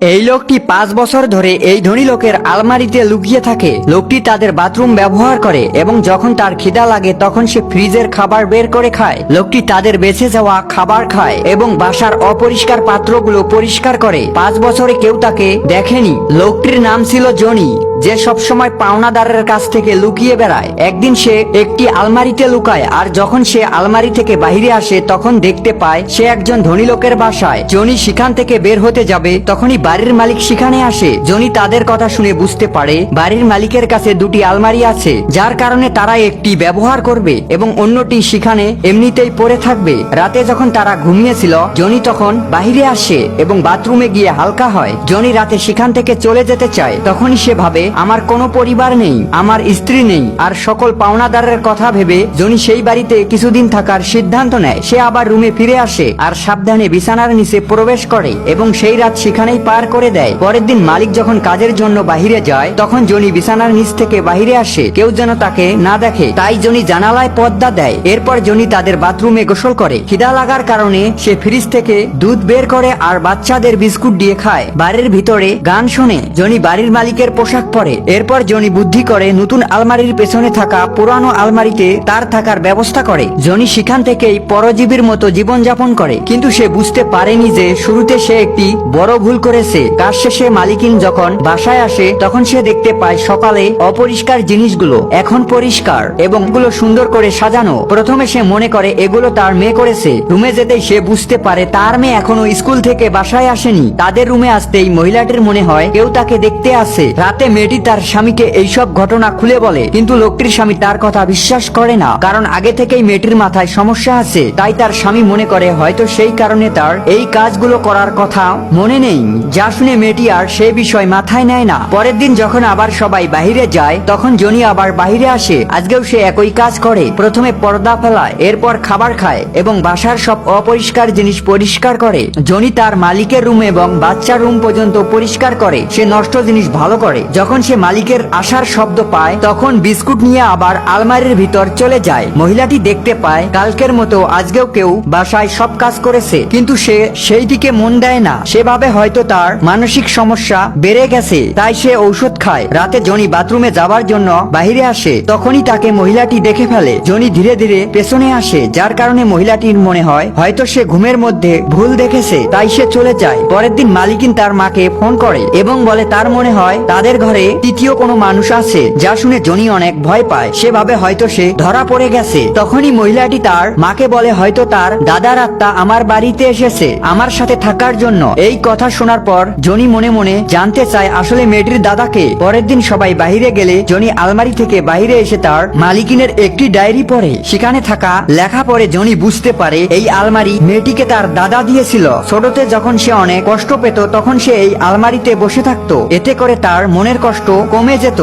এই লোকটি 5 বছর ধরে এই ধনী লোকের আলমারিতে লুকিয়ে থাকে। লোকটি তাদের বাথরুম ব্যবহার করে এবং যখন তার খিদা লাগে তখন সে ফ্রিজের খাবার বের করে খায়। লোকটি তাদের বেঁচে যাওয়া খাবার খায় এবং বাসার অপরিষ্কার পাত্রগুলো পরিষ্কার করে। 5 বছরে কেউ তাকে দেখেনি। লোকটির নাম ছিল জনি, যে সবসময় পাওনাদারের কাছ থেকে লুকিয়ে বেড়ায়। একদিন সে একটি আলমারিতে লুকায়, আর যখন সে আলমারি থেকে বাহিরে আসে তখন দেখতে পায় সে একজন ধনী লোকের বাসায়। জনি সেখান থেকে বের হতে যাবে, তখনই বাড়ির মালিক সেখানে আসে। জনি তাদের কথা শুনে বুঝতে পারে বাড়ির মালিকের কাছে দুটি আলমারি আছে, যার কারণে তারা একটি ব্যবহার করবে এবং অন্যটি সেখানে এমনিতেই পড়ে থাকবে। রাতে যখন তারা ঘুমিয়েছিল, জনি তখন বাহিরে আসে এবং বাথরুমে গিয়ে হালকা হয়। জনি রাতে সেখান থেকে চলে যেতে চায়, তখনই সে ভাবে আমার কোনো পরিবার নেই, আমার স্ত্রী নেই, আর সকল পাওনাদারের কথা ভেবে জনি সেই বাড়িতে কিছুদিন থাকার সিদ্ধান্ত নেয়। সে আবার রুমে ফিরে আসে আর সাবধানে বিছানার নিচে প্রবেশ করে এবং সেই রাত সেখানেই পার করে দেয়। পরের দিন মালিক যখন কাজের জন্য বাহিরে যায় তখন জনি বিছানার নিচ থেকে বাহিরে আসে, কেউ যেন তাকে না দেখে। তাই জনি জানালায় পর্দা দেয়। এরপর জনি তাদের বাথরুমে গোসল করে। খিদা লাগার কারণে সে ফ্রিজ থেকে দুধ বের করে আর বাচ্চাদের বিস্কুট দিয়ে খায়। বাড়ির ভিতরে গান শোনে। জনি বাড়ির মালিকের পোশাক পরে। এরপর জনি বুদ্ধি করে নতুন আলমারির পেছনে থাকা পুরানো আলমারিতে তার থাকার ব্যবস্থা করে। জনি সেখান থেকেই পরজীবীর মতো জীবনযাপন করে, কিন্তু সে বুঝতে পারেনি যে শুরুতে সে একটি বড় ভুল করেছে। কাজ শেষে মালিকিন যখন বাসায় আসে তখন সে দেখতে পায় সকালে অপরিষ্কার জিনিসগুলো এখন পরিষ্কার এবং এগুলো সুন্দর করে সাজানো। প্রথমে সে মনে করে এগুলো তার মেয়ে করেছে। রুমে যেতেই সে বুঝতে পারে তার মেয়ে এখনো স্কুল থেকে বাসায় আসেনি। তাদের রুমে আসতেই মহিলাটির মনে হয় কেউ তাকে দেখতে আসে। রাতে মেয়েটি তার স্বামীকে এইসব ঘটনা খুলে বলে, কিন্তু লোকটির স্বামী তার কথা বিশ্বাস করে না, কারণ আগে থেকেই মেয়েটির মাথায় সমস্যা আছে। তাই তার স্বামী মনে করে হয়তো সেই কারণে তার এই কাজগুলো করার কথা মনে নেই। যা শুনে মেয়েটি আর সে বিষয় মাথায় নেয় না। পরের দিন যখন আবার সবাই বাহিরে যায় তখন জনি আবার বাহিরে আসে। আজকেও সে একই কাজ করে। প্রথমে পর্দা ফেলায়, এরপর খাবার খায় এবং বাসার সব অপরিষ্কার জিনিস পরিষ্কার করে। জনি তার মালিকের রুম এবং বাচ্চার রুম পর্যন্ত পরিষ্কার করে। সে নষ্ট জিনিস ভালো করে। যখন সে মালিকের আসার শব্দ পায় তখন বিস্কুট নিয়ে আবার আলমারির ভিতর চলে যায়। মহিলাটি দেখতে পায় কালকের মতো আজকেও কেউ বাসায় সব কাজ করেছে, কিন্তু সে সেই দিকে মন দেয় না। সেভাবে হয়তো তার মানসিক সমস্যা বেড়ে গেছে, তাই সে ঔষধ খায়। রাতে জনি বাথরুমে যাবার জন্য বাহিরে আসে, তখনই তাকে মহিলাটি দেখে ফেলে। জনি ধীরে ধীরে পেছনে আসে, যার কারণে মহিলাটির মনে হয় হয়তো সে ঘুমের মধ্যে ভুল দেখেছে, তাই সে চলে যায়। পরের দিন মালিকিন তার মাকে ফোন করে এবং বলে তার মনে হয় তাদের ঘরে তৃতীয় কোনো মানুষ আছে। যা শুনে জনি অনেক ভয় পায়। সে ভাবে হয়তো সে ধরা পড়ে গেছে। তখনই মহিলাটি তার মাকে বলে হয়তো তার দাদার আত্মা আমার বাড়িতে এসেছে আমার সাথে থাকার জন্য। এই কথা শোনার পর জনি মনে মনে জানতে চায় আসলে মেয়েটির দাদাকে। পরের দিন সবাই বাহিরে গেলে জনি আলমারি থেকে বাহিরে এসে তার মালিকিনের একটি ডায়েরি পড়ে। সেখানে থাকা লেখা পড়ে জনি বুঝতে পারে এই আলমারি মেয়েটিকে তার দাদা দিয়েছিল। ছোটতে যখন সে অনেক কষ্ট পেত তখন সে এই আলমারিতে বসে থাকতো, এতে করে তার মনের কষ্ট কমে যেত।